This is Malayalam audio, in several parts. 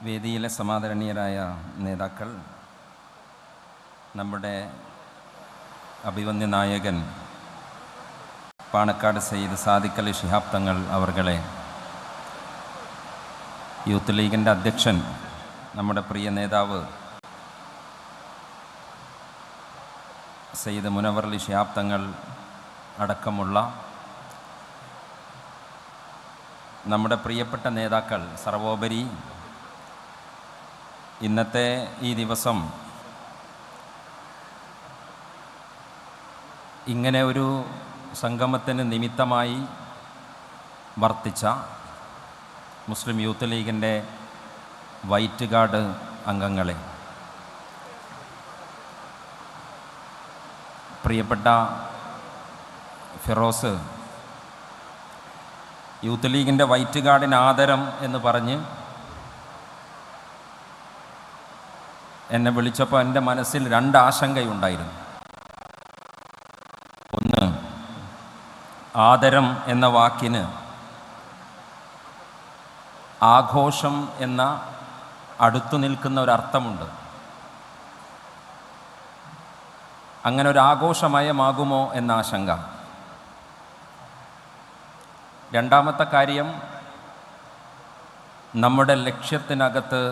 വേദിയിലെ സമാദരണീയരായ നേതാക്കൾ, നമ്മുടെ അഭിവന്യ നായകൻ പാണക്കാട് സയ്യിദ് സാദിഖ് അലി ശിഹാബ് തങ്ങൾ അവർകളെ, യൂത്ത് ലീഗിൻ്റെ അധ്യക്ഷൻ നമ്മുടെ പ്രിയ നേതാവ് സയ്യിദ് മുനവർ അലി ശിഹാബ് തങ്ങൾ അടക്കമുള്ള നമ്മുടെ പ്രിയപ്പെട്ട നേതാക്കൾ, സർവോപരി ഇന്നത്തെ ഈ ദിവസം ഇങ്ങനെ ഒരു സംഗമത്തിന് നിമിത്തമായി വർത്തിച്ച മുസ്ലിം യൂത്ത് ലീഗിൻ്റെ വൈറ്റ് ഗാർഡ് അംഗങ്ങളെ, പ്രിയപ്പെട്ട ഫിറോസ് യൂത്ത് ലീഗിൻ്റെ വൈറ്റ് ഗാർഡിന് ആദരം എന്ന് പറഞ്ഞ് എന്നെ വിളിച്ചപ്പോൾ എൻ്റെ മനസ്സിൽ രണ്ട് ആശങ്കയുണ്ടായിരുന്നു. ഒന്ന്, ആദരം എന്ന വാക്കിന് ആഘോഷം എന്ന അടുത്തു നിൽക്കുന്ന ഒരർത്ഥമുണ്ട്. അങ്ങനെ ഒരു ആഘോഷമയമാകുമോ എന്ന ആശങ്ക. രണ്ടാമത്തെ കാര്യം, നമ്മുടെ ലക്ഷ്യത്തിനകത്ത്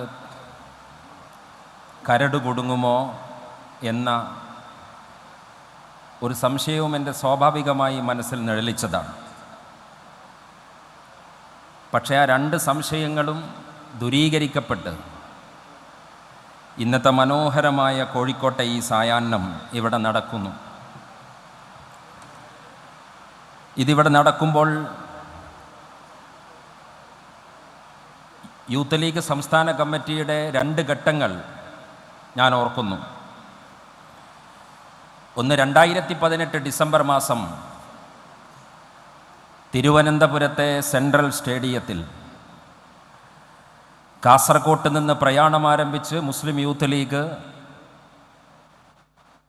കരട് കുടുങ്ങുമോ എന്ന ഒരു സംശയവും എൻ്റെ സ്വാഭാവികമായി മനസ്സിൽ നിഴലിച്ചതാണ്. പക്ഷേ ആ രണ്ട് സംശയങ്ങളും ദൂരീകരിക്കപ്പെട്ട് ഇന്നത്തെ മനോഹരമായ കോഴിക്കോട്ടെ ഈ സായാഹ്നം ഇവിടെ നടക്കുന്നു. ഇതിവിടെ നടക്കുമ്പോൾ യൂത്ത് ലീഗ് സംസ്ഥാന കമ്മിറ്റിയുടെ രണ്ട് ഘട്ടങ്ങൾ ഞാൻ ഓർക്കുന്നു. ഒന്ന്, 2018 ഡിസംബർ മാസം തിരുവനന്തപുരത്തെ സെൻട്രൽ സ്റ്റേഡിയത്തിൽ കാസർകോട്ട് നിന്ന് പ്രയാണമാരംഭിച്ച് മുസ്ലിം യൂത്ത് ലീഗ്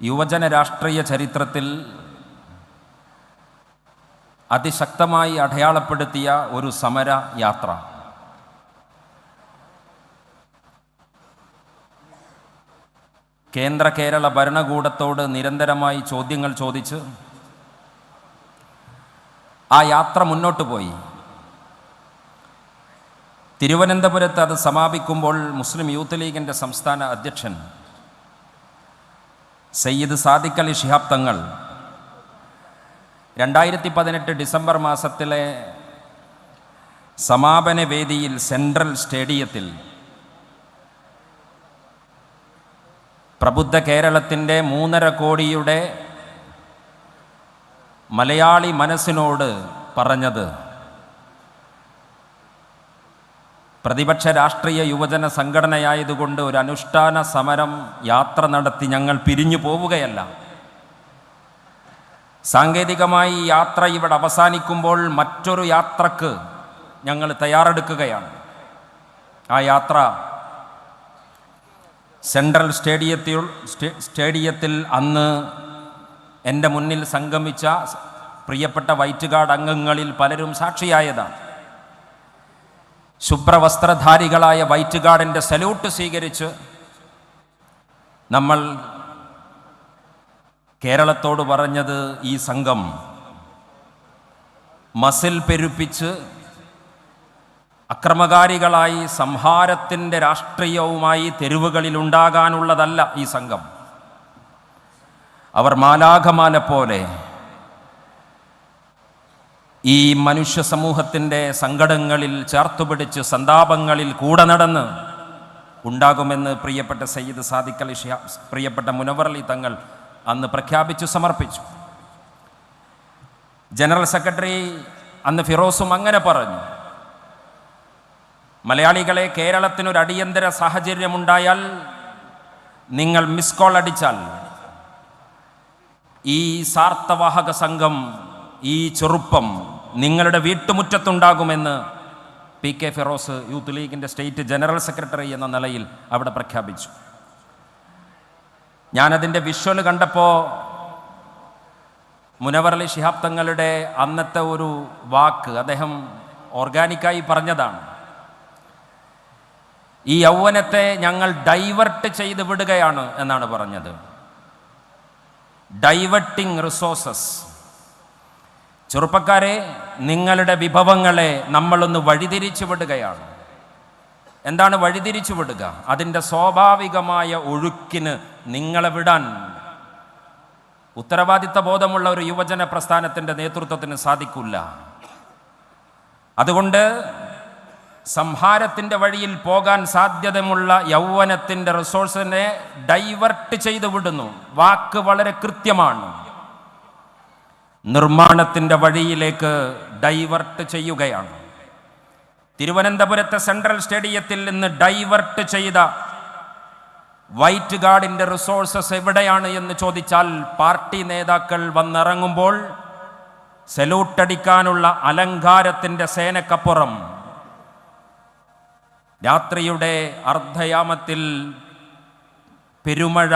യുവജന രാഷ്ട്രീയ ചരിത്രത്തിൽ അതിശക്തമായി അടയാളപ്പെടുത്തിയ ഒരു സമര യാത്ര. കേരള ഭരണകൂടത്തോട് നിരന്തരമായി ചോദ്യങ്ങൾ ചോദിച്ച് ആ യാത്ര മുന്നോട്ട് പോയി. തിരുവനന്തപുരത്ത് അത് സമാപിക്കുമ്പോൾ മുസ്ലിം യൂത്ത് ലീഗിൻ്റെ സംസ്ഥാന അധ്യക്ഷൻ സയ്യിദ് സാദിഖ് അലി ശിഹാബ് തങ്ങൾ 2018 ഡിസംബർ മാസത്തിലെ സമാപന വേദിയിൽ സെൻട്രൽ സ്റ്റേഡിയത്തിൽ പ്രബുദ്ധ കേരളത്തിൻ്റെ 3.5 കോടിയുടെ മലയാളി മനസ്സിനോട് പറഞ്ഞത്, പ്രതിപക്ഷ രാഷ്ട്രീയ യുവജന സംഘടനയായതുകൊണ്ട് ഒരു അനുഷ്ഠാന സമരം യാത്ര നടത്തി ഞങ്ങൾ പിരിഞ്ഞു പോവുകയല്ല. സാങ്കേതികമായി ഈ യാത്ര ഇവിടെ അവസാനിക്കുമ്പോൾ മറ്റൊരു യാത്രക്ക് ഞങ്ങൾ തയ്യാറെടുക്കുകയാണ്. ആ യാത്ര സെൻട്രൽ സ്റ്റേഡിയത്തിൽ അന്ന് എൻ്റെ മുന്നിൽ സംഗമിച്ച പ്രിയപ്പെട്ട വൈറ്റ് ഗാർഡ് അംഗങ്ങളിൽ പലരും സാക്ഷിയായതാണ്. ശുഭ്രവസ്ത്രധാരികളായ വൈറ്റ് ഗാർഡിൻ്റെ സല്യൂട്ട് സ്വീകരിച്ച് നമ്മൾ കേരളത്തോട് പറഞ്ഞത്, ഈ സംഘം മസിൽ പെരുപ്പിച്ച് അക്രമകാരികളായി സംഹാരത്തിൻ്റെ രാഷ്ട്രീയവുമായി തെരുവുകളിൽ ഉണ്ടാകാനുള്ളതല്ല ഈ സംഘം. അവർ മാലാഖമാല പോലെ ഈ മനുഷ്യ സമൂഹത്തിൻ്റെ സങ്കടങ്ങളിൽ ചേർത്തുപിടിച്ച് സന്താപങ്ങളിൽ കൂടെ നടന്ന് ഉണ്ടാകുമെന്ന് പ്രിയപ്പെട്ട സയ്യിദ് സാദിഖ് അലി ശിഹാബ്, പ്രിയപ്പെട്ട മുനവർ അലി തങ്ങൾ അന്ന് പ്രഖ്യാപിച്ചു സമർപ്പിച്ചു. ജനറൽ സെക്രട്ടറി അന്ന് ഫിറോസും അങ്ങനെ പറഞ്ഞു. മലയാളികളെ, കേരളത്തിനൊരു അടിയന്തര സാഹചര്യമുണ്ടായാൽ നിങ്ങൾ മിസ് കോൾ അടിച്ചാൽ ഈ സാർത്ഥവാഹക സംഘം, ഈ ചെറുപ്പം നിങ്ങളുടെ വീട്ടുമുറ്റത്തുണ്ടാകുമെന്ന് PK ഫിറോസ് യൂത്ത് ലീഗിൻ്റെ സ്റ്റേറ്റ് ജനറൽ സെക്രട്ടറി എന്ന നിലയിൽ അവിടെ പ്രഖ്യാപിച്ചു. ഞാനതിൻ്റെ വിഷ്വൽ കണ്ടപ്പോൾ മുനവർ അലി ശിഹാബ് തങ്ങളുടെ അന്നത്തെ ഒരു വാക്ക് അദ്ദേഹം ഓർഗാനിക്കായി പറഞ്ഞതാണ്. ഈ യൗവനത്തെ ഞങ്ങൾ ഡൈവേർട്ട് ചെയ്ത് വിടുകയാണ് എന്നാണ് പറഞ്ഞത്. Diverting resources. ചെറുപ്പക്കാരെ, നിങ്ങളുടെ വിഭവങ്ങളെ നമ്മളൊന്ന് വഴിതിരിച്ചു വിടുകയാണ്. എന്താണ് വഴിതിരിച്ചു വിടുക? അതിൻ്റെ സ്വാഭാവികമായ ഒഴുക്കിന് നിങ്ങളെ വിടാൻ ഉത്തരവാദിത്ത ബോധമുള്ള ഒരു യുവജന പ്രസ്ഥാനത്തിൻ്റെ നേതൃത്വത്തിന് സാധിക്കില്ല. അതുകൊണ്ട് സംഹാരത്തിൻ്റെ വഴിയിൽ പോകാൻ സാധ്യതയുള്ള യൗവനത്തിൻ്റെ റിസോഴ്സിനെ ഡൈവേർട്ട് ചെയ്തു വിടുന്നു. വാക്ക് വളരെ കൃത്യമാണ്. നിർമ്മാണത്തിൻ്റെ വഴിയിലേക്ക് ഡൈവേർട്ട് ചെയ്യുകയാണ്. തിരുവനന്തപുരത്തെ സെൻട്രൽ സ്റ്റേഡിയത്തിൽ നിന്ന് ഡൈവേർട്ട് ചെയ്ത വൈറ്റ് ഗാർഡിൻ്റെ റിസോഴ്സസ് എവിടെയാണ് എന്ന് ചോദിച്ചാൽ പാർട്ടി നേതാക്കൾ വന്നിറങ്ങുമ്പോൾ സല്യൂട്ടടിക്കാനുള്ള അലങ്കാരത്തിൻ്റെ സേനക്കപ്പുറം രാത്രിയുടെ അർദ്ധയാമത്തിൽ പെരുമഴ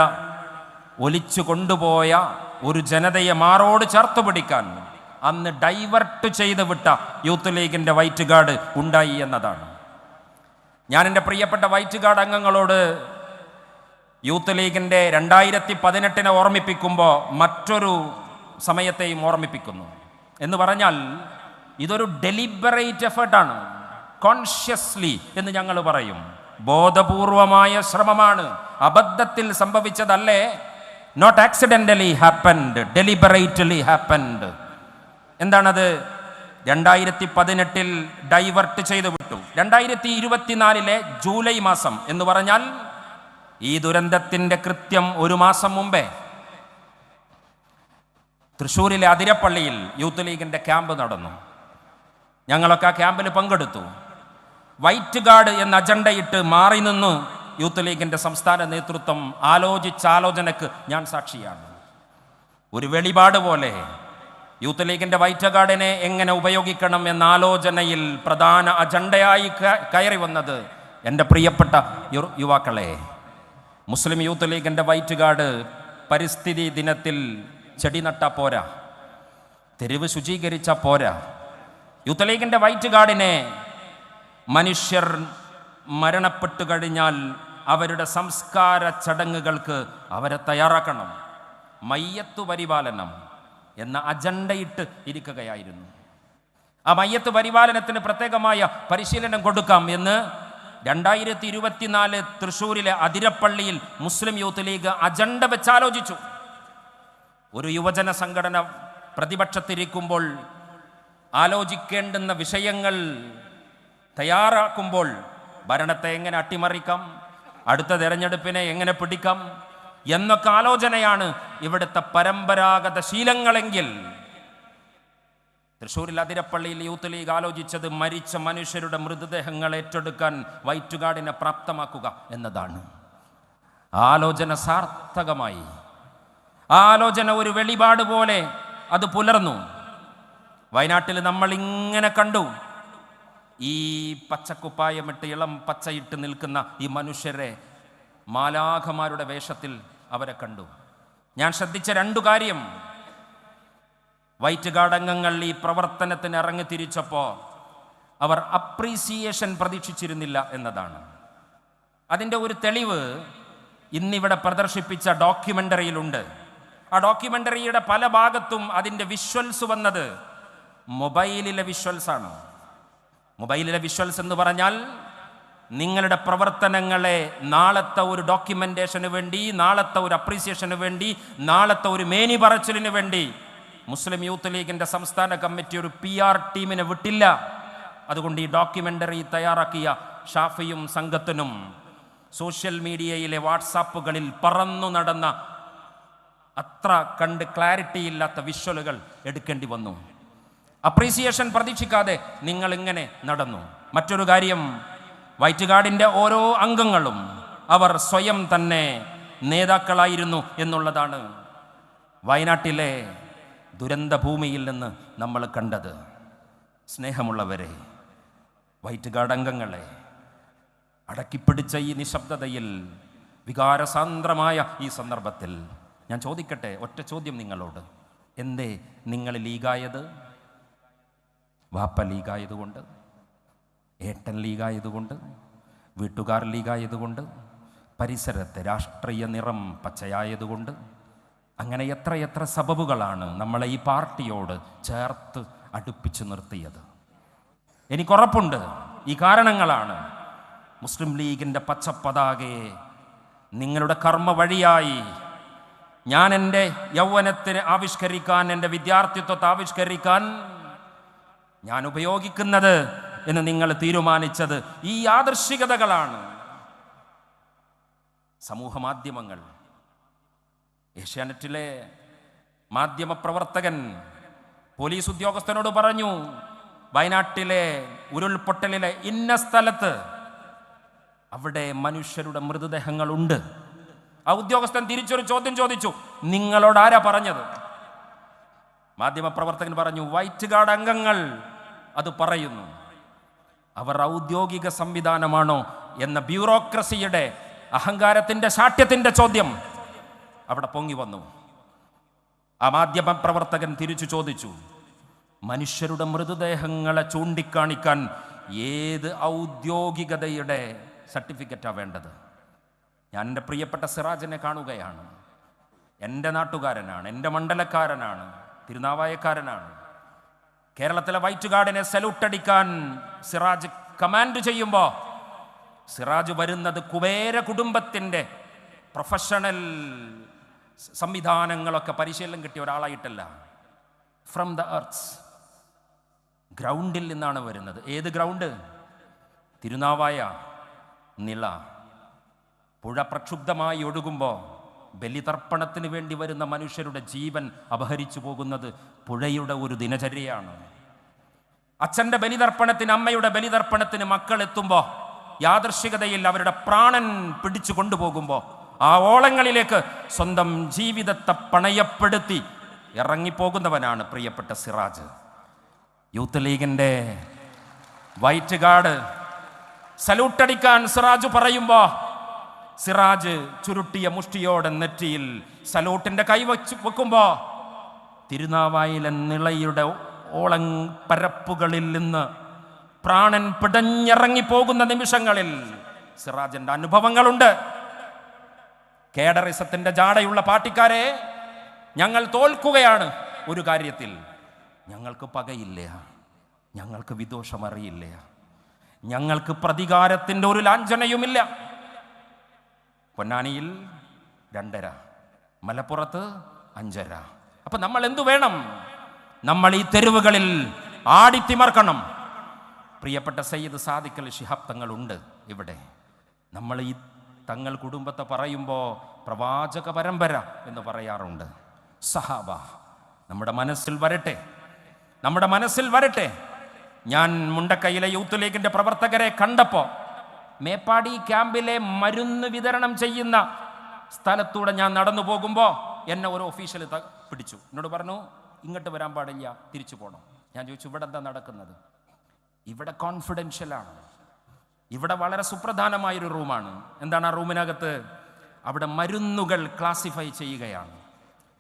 ഒലിച്ചു കൊണ്ടുപോയ ഒരു ജനതയെ മാറോട് ചേർത്ത് പിടിക്കാൻ അന്ന് ഡൈവേർട്ട് ചെയ്ത് വിട്ട യൂത്ത് ലീഗിൻ്റെ വൈറ്റ് ഗാർഡ് ഉണ്ടായി എന്നതാണ്. ഞാൻ എൻ്റെ പ്രിയപ്പെട്ട വൈറ്റ് ഗാർഡ് അംഗങ്ങളോട് യൂത്ത് ലീഗിൻ്റെ 2018 ഓർമ്മിപ്പിക്കുമ്പോൾ മറ്റൊരു സമയത്തെയും ഓർമ്മിപ്പിക്കുന്നു. എന്ന് പറഞ്ഞാൽ ഇതൊരു ഡെലിബറേറ്റ് എഫേർട്ടാണ്. കോൺഷ്യസ്ലി എന്ന് ഞങ്ങൾ പറയും. ബോധപൂർവമായ ശ്രമമാണ്. അബദ്ധത്തിൽ സംഭവിച്ചതല്ലേ. Not accidentally happened, deliberately happened. എന്താണത്? 2018 ഡൈവേർട്ട് ചെയ്തു വിട്ടു. 2024 ജൂലൈ മാസം എന്ന് പറഞ്ഞാൽ ഈ ദുരന്തത്തിൻ്റെ കൃത്യം ഒരു മാസം മുമ്പേ തൃശ്ശൂരിലെ അതിരപ്പള്ളിയിൽ യൂത്ത് ലീഗിൻ്റെ ക്യാമ്പ് നടന്നു. ഞങ്ങളൊക്കെ ആ ക്യാമ്പിൽ പങ്കെടുത്തു. വൈറ്റ് ഗാർഡ് എന്ന അജണ്ടയിട്ട് മാറി നിന്നു യൂത്ത് ലീഗിൻ്റെ സംസ്ഥാന നേതൃത്വം ആലോചനയ്ക്ക് ഞാൻ സാക്ഷിയാണ്. ഒരു വെളിപാട് പോലെ യൂത്ത് ലീഗിൻ്റെ വൈറ്റ് ഗാർഡിനെ എങ്ങനെ ഉപയോഗിക്കണം എന്ന ആലോചനയിൽ പ്രധാന അജണ്ടയായി കയറി വന്നത് എൻ്റെ പ്രിയപ്പെട്ട യുവാക്കളെ, മുസ്ലിം യൂത്ത് ലീഗിൻ്റെ വൈറ്റ് ഗാർഡ് പരിസ്ഥിതി ദിനത്തിൽ ചെടി നട്ടാൽ പോരാ, തെരുവ് ശുചീകരിച്ചാൽ പോരാ. യൂത്ത് ലീഗിൻ്റെ വൈറ്റ് ഗാർഡിനെ മനുഷ്യർ മരണപ്പെട്ടു കഴിഞ്ഞാൽ അവരുടെ സംസ്കാര ചടങ്ങുകൾക്ക് അവരെ തയ്യാറാക്കണം. മയ്യത്ത് പരിപാലനം എന്ന അജണ്ടയിട്ട് ഇരിക്കുകയായിരുന്നു. ആ മയ്യത്ത് പരിപാലനത്തിന് പ്രത്യേകമായ പരിശീലനം കൊടുക്കാം എന്ന് 2024 തൃശ്ശൂരിലെ അതിരപ്പള്ളിയിൽ മുസ്ലിം യൂത്ത് ലീഗ് അജണ്ട വെച്ചാലോചിച്ചു. ഒരു യുവജന സംഘടന പ്രതിപക്ഷത്തിരിക്കുമ്പോൾ ആലോചിക്കേണ്ടുന്ന വിഷയങ്ങൾ തയ്യാറാക്കുമ്പോൾ ഭരണത്തെ എങ്ങനെ അട്ടിമറിക്കാം, അടുത്ത തെരഞ്ഞെടുപ്പിനെ എങ്ങനെ പിടിക്കാം എന്നൊക്കെ ആലോചനയാണ് ഇവിടുത്തെ പരമ്പരാഗത ശീലങ്ങളെങ്കിൽ തൃശ്ശൂരിൽ അതിരപ്പള്ളിയിൽ യൂത്ത് ലീഗ് ആലോചിച്ചത് മരിച്ച മനുഷ്യരുടെ മൃതദേഹങ്ങൾ ഏറ്റെടുക്കാൻ വൈറ്റ് ഗാർഡിനെ പ്രാപ്തമാക്കുക എന്നതാണ്. ആലോചന സാർത്ഥകമായി. ആലോചന ഒരു വെളിപാട് പോലെ അത് പുലർന്നു. വയനാട്ടിൽ നമ്മൾ ഇങ്ങനെ കണ്ടു, ഈ പച്ചക്കുപ്പായമിട്ട് ഇളം പച്ചയിട്ട് നിൽക്കുന്ന ഈ മനുഷ്യരെ മാലാഖമാരുടെ വേഷത്തിൽ അവരെ കണ്ടു. ഞാൻ ശ്രദ്ധിച്ച 2 കാര്യം. വൈറ്റ് ഗാർഡ് അംഗങ്ങൾ ഈ പ്രവർത്തനത്തിന് ഇറങ്ങി തിരിച്ചപ്പോൾ അവർ അപ്രീസിയേഷൻ പ്രതീക്ഷിച്ചിരുന്നില്ല എന്നതാണ്. അതിൻ്റെ ഒരു തെളിവ് ഇന്നിവിടെ പ്രദർശിപ്പിച്ച ഡോക്യുമെൻ്ററിയിലുണ്ട്. ആ ഡോക്യുമെൻ്ററിയുടെ പല ഭാഗത്തും അതിൻ്റെ വിഷ്വൽസ് വന്നത് മൊബൈലിലെ വിഷ്വൽസാണ്. മൊബൈലിലെ വിഷ്വൽസ് എന്ന് പറഞ്ഞാൽ നിങ്ങളുടെ പ്രവർത്തനങ്ങളെ നാളത്തെ ഒരു ഡോക്യുമെൻറ്റേഷന് വേണ്ടി, നാളത്തെ ഒരു അപ്രീസിയേഷന് വേണ്ടി, നാളത്തെ ഒരു മേനി പറച്ചിലിന് വേണ്ടി മുസ്ലിം യൂത്ത് ലീഗിൻ്റെ സംസ്ഥാന കമ്മിറ്റി ഒരു PR ടീമിനെ വിട്ടില്ല. അതുകൊണ്ട് ഈ ഡോക്യുമെൻ്ററി തയ്യാറാക്കിയ ഷാഫിയും സംഘത്തിനും സോഷ്യൽ മീഡിയയിലെ വാട്സാപ്പുകളിൽ പറന്നു നടന്ന അത്ര കണ്ട് ക്ലാരിറ്റി ഇല്ലാത്ത വിഷ്വലുകൾ എടുക്കേണ്ടി വന്നു. അപ്രീസിയേഷൻ പ്രതീക്ഷിക്കാതെ നിങ്ങൾ ഇങ്ങനെ നടന്നു. മറ്റൊരു കാര്യം, വൈറ്റ് ഗാർഡിൻ്റെ ഓരോ അംഗങ്ങളും അവർ സ്വയം തന്നെ നേതാക്കളായിരുന്നു എന്നുള്ളതാണ് വയനാട്ടിലെ ദുരന്ത ഭൂമിയിൽ നിന്ന് നമ്മൾ കണ്ടത്. സ്നേഹമുള്ളവരെ, വൈറ്റ് ഗാർഡ് അംഗങ്ങളെ, അടക്കിപ്പിടിച്ച ഈ നിശബ്ദതയിൽ, വികാരസാന്ദ്രമായ ഈ സന്ദർഭത്തിൽ ഞാൻ ചോദിക്കട്ടെ, ഒറ്റ ചോദ്യം നിങ്ങളോട്. എന്തേ നിങ്ങൾ ലീഗായത്? വാപ്പ ലീഗായതുകൊണ്ട്, ഏട്ടൻ ലീഗായതുകൊണ്ട്, വീട്ടുകാർ ലീഗായതുകൊണ്ട്, പരിസരത്തെ രാഷ്ട്രീയ നിറം പച്ചയായതുകൊണ്ട്, അങ്ങനെ എത്രയെത്ര സബബുകളാണ് നമ്മളെ ഈ പാർട്ടിയോട് ചേർത്ത് അടുപ്പിച്ചു നിർത്തിയത്. എനിക്കുറപ്പുണ്ട് ഈ കാരണങ്ങളാണ് മുസ്ലിം ലീഗിൻ്റെ പച്ചപ്പതാകയെ നിങ്ങളുടെ കർമ്മ വഴിയായി ഞാൻ എൻ്റെ യൗവനത്തിന് ആവിഷ്കരിക്കാൻ, എൻ്റെ വിദ്യാർത്ഥിത്വത്തെ ആവിഷ്കരിക്കാൻ ഞാൻ ഉപയോഗിക്കുന്നത് എന്ന് നിങ്ങൾ തീരുമാനിച്ചത് ഈ യാദൃശ്ചികതകളാണ്. സമൂഹ മാധ്യമങ്ങൾ, ഏഷ്യാനെറ്റിലെ മാധ്യമപ്രവർത്തകൻ പോലീസ് ഉദ്യോഗസ്ഥനോട് പറഞ്ഞു, വയനാട്ടിലെ ഉരുൾപൊട്ടലിലെ ഇന്ന സ്ഥലത്ത് അവിടെ മനുഷ്യരുടെ മൃതദേഹങ്ങളുണ്ട്. ആ ഉദ്യോഗസ്ഥൻ തിരിച്ചൊരു ചോദ്യം ചോദിച്ചു, നിങ്ങളോട് ആരാ പറഞ്ഞത്? മാധ്യമപ്രവർത്തകൻ പറഞ്ഞു, വൈറ്റ് ഗാർഡ് അംഗങ്ങൾ അത് പറയുന്നു. അവർ ഔദ്യോഗിക സംവിധാനമാണോ എന്ന ബ്യൂറോക്രസിയുടെ അഹങ്കാരത്തിൻ്റെ ശാഠ്യത്തിൻ്റെ ചോദ്യം അവിടെ പൊങ്ങി വന്നു. ആ മാധ്യമപ്രവർത്തകൻ തിരിച്ചു ചോദിച്ചു, മനുഷ്യരുടെ മൃതദേഹങ്ങളെ ചൂണ്ടിക്കാണിക്കാൻ ഏത് ഔദ്യോഗികതയുടെ സർട്ടിഫിക്കറ്റാണ് വേണ്ടത്? ഞാൻ എൻ്റെ പ്രിയപ്പെട്ട സിറാജിനെ കാണുകയാണ്. എൻ്റെ നാട്ടുകാരനാണ്, എൻ്റെ മണ്ഡലക്കാരനാണ്, തിരുനാവായക്കാരനാണ്. കേരളത്തിലെ വൈറ്റ് ഗാർഡിനെ സല്യൂട്ടടിക്കാൻ സിറാജ് കമാൻഡ് ചെയ്യുമ്പോൾ സിറാജ് വരുന്നത് കുബേര കുടുംബത്തിൻ്റെ പ്രൊഫഷണൽ സംവിധാനങ്ങളൊക്കെ പരിശീലനം കിട്ടിയ ഒരാളായിട്ടല്ല, ഫ്രം ദ എർത്ത്സ്, ഗ്രൗണ്ടിൽ നിന്നാണ് വരുന്നത്. ഏത് ഗ്രൗണ്ട്? തിരുനാവായ നിള. പുഴ പ്രക്ഷുബ്ധമായി ഒഴുകുമ്പോൾ ബലിതർപ്പണത്തിന് വേണ്ടി വരുന്ന മനുഷ്യരുടെ ജീവൻ അപഹരിച്ചു പോകുന്നത് പുഴയുടെ ഒരു ദിനചര്യയാണ്. അച്ഛൻ്റെ ബലിതർപ്പണത്തിന്, അമ്മയുടെ ബലിതർപ്പണത്തിന് മക്കൾ എത്തുമ്പോൾ യാദൃശ്ചികതയിൽ അവരുടെ പ്രാണൻ പിടിച്ചു കൊണ്ടുപോകുമ്പോൾ ആ ഓളങ്ങളിലേക്ക് സ്വന്തം ജീവിതത്തെ പണയപ്പെടുത്തി ഇറങ്ങിപ്പോകുന്നവനാണ് പ്രിയപ്പെട്ട സിറാജ്. യൂത്ത് ലീഗിൻ്റെ വൈറ്റ് ഗാർഡ് സല്യൂട്ടടിക്കാൻ സിറാജ് പറയുമ്പോൾ സിറാജ് ചുരുട്ടിയ മുഷ്ടിയോടെ നെറ്റിയിൽ സല്യൂട്ടിൻ്റെ കൈ വെക്കുമ്പോൾ തിരുനാവായിലെ നിളയുടെ ഓളപ്പരപ്പുകളിൽ നിന്ന് പ്രാണൻ പിടഞ്ഞിറങ്ങിപ്പോകുന്ന നിമിഷങ്ങളിൽ സിറാജിൻ്റെ അനുഭവങ്ങളുണ്ട്. കേഡറിസത്തിൻ്റെ ജാടയുള്ള പാർട്ടിക്കാരെ, ഞങ്ങൾ തോൽക്കുകയാണ് ഒരു കാര്യത്തിൽ. ഞങ്ങൾക്ക് പകയില്ല, ഞങ്ങൾക്ക് വിദോഷമറിയില്ല, ഞങ്ങൾക്ക് പ്രതികാരത്തിൻ്റെ ഒരു ലാഞ്ചനയുമില്ല. പൊന്നാനിയിൽ 2.5, മലപ്പുറത്ത് 5.5. അപ്പൊ നമ്മൾ എന്തു വേണം? നമ്മൾ ഈ തെരുവുകളിൽ ആടിത്തിമർക്കണം. പ്രിയപ്പെട്ട സയ്യിദ് സാദിഖ് അലി ശിഹാബ് തങ്ങളുണ്ട് ഇവിടെ. നമ്മൾ ഈ തങ്ങൾ കുടുംബത്തെ പറയുമ്പോൾ പ്രവാചക പരമ്പര എന്ന് പറയാറുണ്ട്. സഹാബ നമ്മുടെ മനസ്സിൽ വരട്ടെ, നമ്മുടെ മനസ്സിൽ വരട്ടെ. ഞാൻ മുണ്ടക്കൈയിലെ യൂത്ത് ലീഗിൻ്റെ പ്രവർത്തകരെ കണ്ടപ്പോൾ മേപ്പാടി ക്യാമ്പിലെ മരുന്ന് വിതരണം ചെയ്യുന്ന സ്ഥലത്തൂടെ ഞാൻ നടന്നു പോകുമ്പോൾ എന്നെ ഒരു ഒഫീഷ്യൽ പിടിച്ചു. എന്നോട് പറഞ്ഞു, ഇങ്ങോട്ട് വരാൻ പാടില്ല, തിരിച്ചു പോകണം. ഞാൻ ചോദിച്ചു, ഇവിടെ എന്താ നടക്കുന്നത്? ഇവിടെ കോൺഫിഡൻഷ്യലാണ്, ഇവിടെ വളരെ സുപ്രധാനമായൊരു റൂമാണ്. എന്താണ് ആ റൂമിനകത്ത്? അവിടെ മരുന്നുകൾ ക്ലാസിഫൈ ചെയ്യുകയാണ്.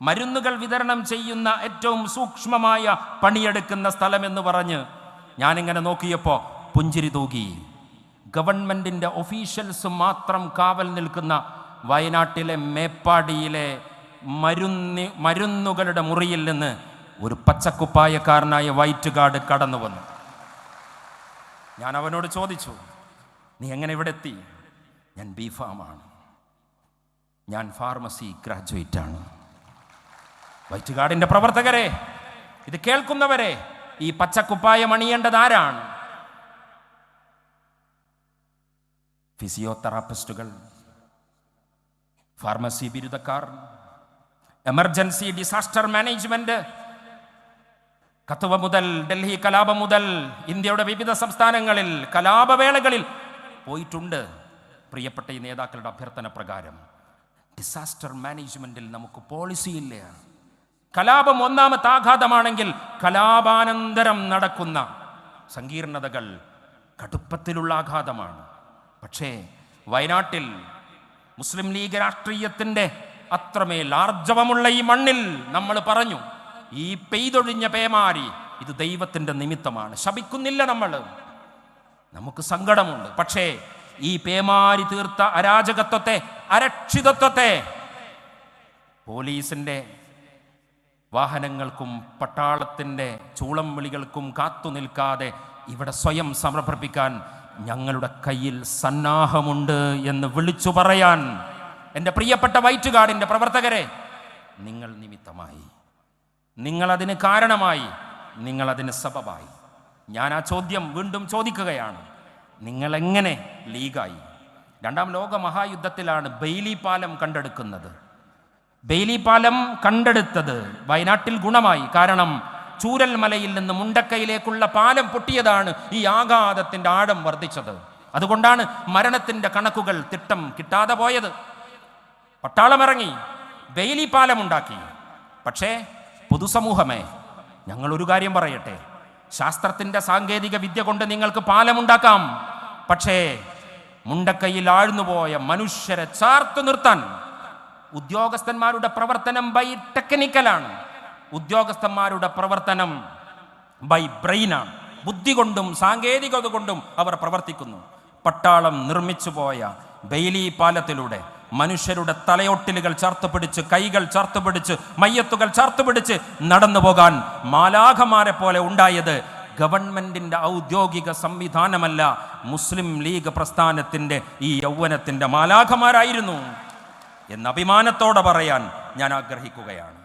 മരുന്നുകൾ വിതരണം ചെയ്യുന്ന ഏറ്റവും സൂക്ഷ്മമായ പണിയെടുക്കുന്ന സ്ഥലമെന്ന് പറഞ്ഞ് ഞാനിങ്ങനെ നോക്കിയപ്പോൾ പുഞ്ചിരി തൂകി. ഗവൺമെൻറ്റിൻ്റെ ഒഫീഷ്യൽസ് മാത്രം കാവൽ നിൽക്കുന്ന വയനാട്ടിലെ മേപ്പാടിയിലെ മരുന്നുകളുടെ മുറിയിൽ നിന്ന് ഒരു പച്ചക്കുപ്പായക്കാരനായ വൈറ്റ് ഗാർഡ് കടന്നു വന്നു. ഞാൻ അവനോട് ചോദിച്ചു, നീ എങ്ങനെ ഇവിടെ എത്തി? ഞാൻ ബിഫാമാണ്, ഞാൻ ഫാർമസി ഗ്രാജുവേറ്റ് ആണ്. വൈറ്റ് ഗാർഡിൻ്റെ പ്രവർത്തകരെ, ഇത് കേൾക്കുന്നവരെ, ഈ പച്ചക്കുപ്പായം അണിയേണ്ടത് ആരാണ്? ഫിസിയോതെറാപ്പിസ്റ്റുകൾ, ഫാർമസി ബിരുദക്കാർ, എമർജൻസി ഡിസാസ്റ്റർ മാനേജ്മെന്റ്. കത്തുവ മുതൽ ഡൽഹി കലാപം മുതൽ ഇന്ത്യയുടെ വിവിധ സംസ്ഥാനങ്ങളിൽ കലാപവേളകളിൽ പോയിട്ടുണ്ട്. പ്രിയപ്പെട്ട ഈ നേതാക്കളുടെ അഭ്യർത്ഥന പ്രകാരം ഡിസാസ്റ്റർ മാനേജ്മെന്റിൽ നമുക്ക് പോളിസിയില്ല. കലാപം ഒന്നാമത്തെ ആഘാതമാണെങ്കിൽ കലാപാനന്തരം നടക്കുന്ന സങ്കീർണതകൾ കടുപ്പത്തിലുള്ള ആഘാതമാണ്. പക്ഷേ വയനാട്ടിൽ മുസ്ലിം ലീഗ് രാഷ്ട്രീയത്തിൻ്റെ അത്രമേൽ ആർജവമുള്ള ഈ മണ്ണിൽ നമ്മൾ പറഞ്ഞു, ഈ പെയ്തൊഴിഞ്ഞ പേമാരി ഇത് ദൈവത്തിൻ്റെ നിമിത്തമാണ്. ശപിക്കുന്നില്ല നമ്മൾ, നമുക്ക് സങ്കടമുണ്ട്. പക്ഷേ ഈ പേമാരി തീർത്ത അരാജകത്വത്തെ, അരക്ഷിതത്വത്തെ പോലീസിൻ്റെ വാഹനങ്ങൾക്കും പട്ടാളത്തിൻ്റെ ചൂളം വിളികൾക്കും കാത്തു നിൽക്കാതെ ഇവിടെ സ്വയം സമർപ്പിക്കാൻ ഞങ്ങളുടെ കയ്യിൽ സന്നാഹമുണ്ട് എന്ന് വിളിച്ചു പറയാൻ എൻ്റെ പ്രിയപ്പെട്ട വൈറ്റ് ഗാർഡിൻ്റെ പ്രവർത്തകരെ, നിങ്ങൾ നിമിത്തമായി, നിങ്ങളതിന് കാരണമായി, നിങ്ങളതിന് സബബായി. ഞാൻ ആ ചോദ്യം വീണ്ടും ചോദിക്കുകയാണ്. നിങ്ങളെങ്ങനെ ലീഗായി? രണ്ടാം ലോക മഹായുദ്ധത്തിലാണ് ബെയ്ലി പാലം കണ്ടെടുക്കുന്നത്. ബെയ്ലി പാലം കണ്ടെടുത്തത് വയനാട്ടിൽ ഗുണമായി. കാരണം ചൂരൽമലയിൽ നിന്ന് മുണ്ടക്കയിലേക്കുള്ള പാലം പൊട്ടിയതാണ് ഈ ആഘാതത്തിൻ്റെ ആഴം വർദ്ധിച്ചത്. അതുകൊണ്ടാണ് മരണത്തിൻ്റെ കണക്കുകൾ തിട്ടം കിട്ടാതെ പോയത്. പട്ടാളമിറങ്ങി ബെയ്ലി പാലം ഉണ്ടാക്കി. പക്ഷേ പൊതുസമൂഹമേ, ഞങ്ങളൊരു കാര്യം പറയട്ടെ, ശാസ്ത്രത്തിൻ്റെ സാങ്കേതിക വിദ്യ കൊണ്ട് നിങ്ങൾക്ക് പാലമുണ്ടാക്കാം. പക്ഷേ മുണ്ടക്കയിൽ ആഴ്ന്നുപോയ മനുഷ്യരെ ചാർത്തു നിർത്താൻ ഉദ്യോഗസ്ഥന്മാരുടെ പ്രവർത്തനം ബൈ ടെക്നിക്കലാണ്. ഉദ്യോഗസ്ഥന്മാരുടെ പ്രവർത്തനം ബൈ ബ്രെയിനാണ്. ബുദ്ധി കൊണ്ടും സാങ്കേതികത കൊണ്ടും അവർ പ്രവർത്തിക്കുന്നു. പട്ടാളം നിർമ്മിച്ചു പോയ ബെയ്ലി പാലത്തിലൂടെ മനുഷ്യരുടെ തലയൊട്ടിലുകൾ ചേർത്തുപിടിച്ച്, കൈകൾ ചേർത്തുപിടിച്ച്, മയ്യത്തുകൾ ചേർത്തുപിടിച്ച് നടന്നു പോകാൻ മാലാഖമാരെ പോലെ ഉണ്ടായത് ഗവൺമെന്റിന്റെ ഔദ്യോഗിക സംവിധാനമല്ല, മുസ്ലിം ലീഗ് പ്രസ്ഥാനത്തിന്റെ ഈ യൗവനത്തിന്റെ മാലാഖമാരായിരുന്നു എന്ന് അഭിമാനത്തോടെ പറയാൻ ഞാൻ ആഗ്രഹിക്കുകയാണ്.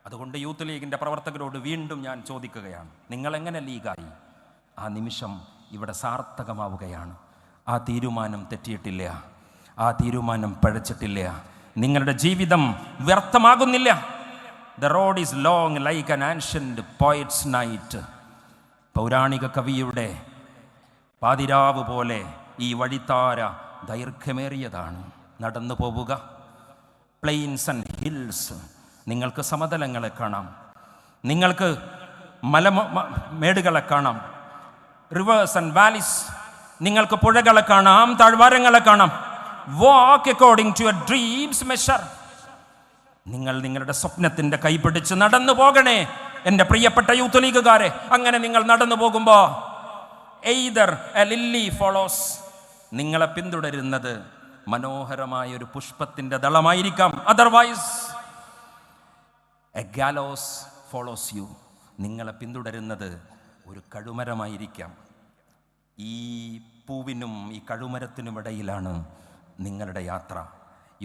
അതുകൊണ്ട് യൂത്ത് ലീഗിൻ്റെ പ്രവർത്തകരോട് വീണ്ടും ഞാൻ ചോദിക്കുകയാണ്, നിങ്ങളെങ്ങനെ ലീഗായി? ആ നിമിഷം ഇവിടെ സാർത്ഥകമാവുകയാണ്. ആ തീരുമാനം തെറ്റിയിട്ടില്ല, ആ തീരുമാനം പഴച്ചിട്ടില്ല. നിങ്ങളുടെ ജീവിതം വ്യർത്ഥമാകുന്നില്ല. The road is long like an ancient poet's night. പൗരാണിക കവിയുടെ പാതിരാവ് പോലെ ഈ വഴിത്താര ദൈർഘ്യമേറിയതാണ്. നടന്നു പോവുക. പ്ലെയിൻസ് ആൻഡ് ഹിൽസ്, നിങ്ങൾക്ക് സമതലങ്ങളെ കാണാം, നിങ്ങൾക്ക് മേടുകളെ കാണാം. റിവേഴ്സ് ആൻഡ് വാലിസ്, നിങ്ങൾക്ക് പുഴകളെ കാണാം, താഴ്വാരങ്ങളെ കാണാം. Walk according to your dreams measure. നിങ്ങൾ നിങ്ങളുടെ സ്വപ്നത്തിൻ്റെ കൈപിടിച്ച് നടന്നു പോകണേ എൻ്റെ പ്രിയപ്പെട്ട യൂത്ത് ലീഗുകാരെ. അങ്ങനെ നിങ്ങൾ നടന്നു പോകുമ്പോൾ എയ്തർ എ ലില്ലി ഫോളോസ്, നിങ്ങളെ പിന്തുടരുന്നത് മനോഹരമായ ഒരു പുഷ്പത്തിൻ്റെ ദളമായിരിക്കാം. Otherwise a gallows follows you, നിങ്ങളെ പിന്തുടരുന്നത് ഒരു കഴുമരമായിരിക്കാം. ഈ പൂവിനും ഈ കഴുമരത്തിനുമിടയിലാണ് നിങ്ങളുടെ യാത്ര.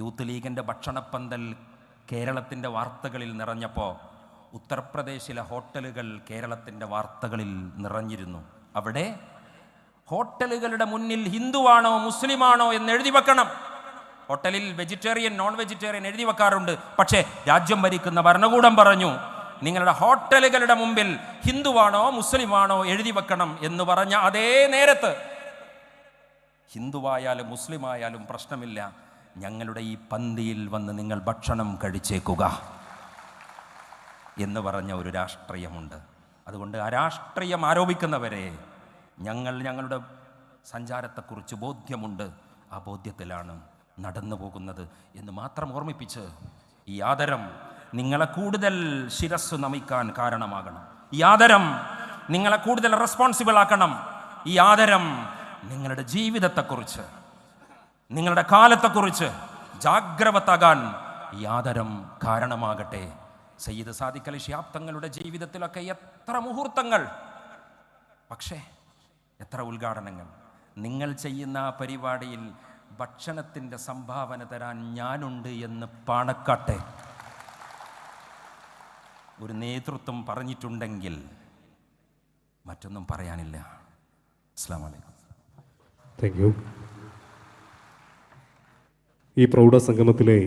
യൂത്ത് ലീഗിൻ്റെ ഭക്ഷണപ്പന്തൽ കേരളത്തിൻ്റെ വാർത്തകളിൽ നിറഞ്ഞപ്പോൾ ഉത്തർപ്രദേശിലെ ഹോട്ടലുകൾ കേരളത്തിൻ്റെ വാർത്തകളിൽ നിറഞ്ഞിരുന്നു. അവിടെ ഹോട്ടലുകളുടെ മുന്നിൽ ഹിന്ദുവാണോ മുസ്ലിമാണോ എന്ന് എഴുതി വെക്കണം. ഹോട്ടലിൽ വെജിറ്റേറിയൻ നോൺ വെജിറ്റേറിയൻ എഴുതി വെക്കാറുണ്ട്. പക്ഷേ രാജ്യം ഭരിക്കുന്ന ഭരണകൂടം പറഞ്ഞു, നിങ്ങളുടെ ഹോട്ടലുകളുടെ മുമ്പിൽ ഹിന്ദുവാണോ മുസ്ലിമാണോ എഴുതി വെക്കണം എന്ന് പറഞ്ഞ അതേ നേരത്ത് ഹിന്ദുവായാലും മുസ്ലിമായാലും പ്രശ്നമില്ല, ഞങ്ങളുടെ ഈ പന്തിയിൽ വന്ന് നിങ്ങൾ ഭക്ഷണം കഴിച്ചേക്കുക എന്ന് പറഞ്ഞ ഒരു രാഷ്ട്രീയമുണ്ട്. അതുകൊണ്ട് ആ രാഷ്ട്രീയം ആരോപിക്കുന്നവരെ ഞങ്ങളുടെ സഞ്ചാരത്തെക്കുറിച്ച് ബോധ്യമുണ്ട്, ആ ബോധ്യത്തിലാണ് നടന്നു പോകുന്നത് എന്ന് മാത്രം ഓർമ്മിപ്പിച്ച് ഈ ആദരം നിങ്ങളെ കൂടുതൽ ശിരസ് നമിക്കാൻ കാരണമാകണം. ഈ ആദരം നിങ്ങളെ കൂടുതൽ റെസ്പോൺസിബിൾ ആക്കണം. ഈ ആദരം നിങ്ങളുടെ ജീവിതത്തെക്കുറിച്ച്, നിങ്ങളുടെ കാലത്തെക്കുറിച്ച് ജാഗ്രവത്താകാൻ ഈ ആദരം കാരണമാകട്ടെ. സയ്യിദ് സാദിഖ് അലി ശിഹാബ് തങ്ങളുടെ ജീവിതത്തിലൊക്കെ എത്ര മുഹൂർത്തങ്ങൾ, പക്ഷേ എത്ര ഉദ്ഘാടനങ്ങൾ. നിങ്ങൾ ചെയ്യുന്ന ആ പരിപാടിയിൽ ഭക്ഷണത്തിൻ്റെ സംഭാവന തരാൻ ഞാനുണ്ട് എന്ന് പാണക്കാട്ടെ ഒരു നേതൃത്വം പറഞ്ഞിട്ടുണ്ടെങ്കിൽ മറ്റൊന്നും പറയാനില്ല. അസ്സലാമു അലൈക്കും. Thank you. ഈ പ്രൗഢസംഗമത്തിലെ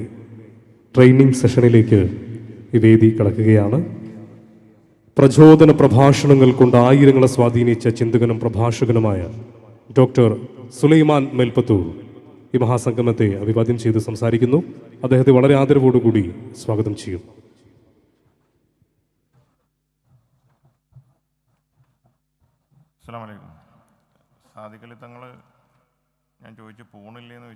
ട്രെയിനിങ് സെഷനിലേക്ക് ഈ വേദി കടക്കുകയാണ്. പ്രചോദന പ്രഭാഷണങ്ങൾ കൊണ്ട് ആയിരങ്ങളെ സ്വാധീനിച്ച ചിന്തകനും പ്രഭാഷകനുമായ ഡോക്ടർ സുലൈമാൻ മേൽപ്പത്തൂർ ഈ മഹാസംഗമത്തെ അഭിവാദ്യം ചെയ്ത് സംസാരിക്കുന്നു. അദ്ദേഹത്തെ വളരെ ആദരവോടുകൂടി സ്വാഗതം ചെയ്യും. അസ്സലാമു അലൈക്കും. സാദിഖ് അലി തങ്ങൾ ഞാൻ ചോദിച്ചു പോണില്ലേന്ന്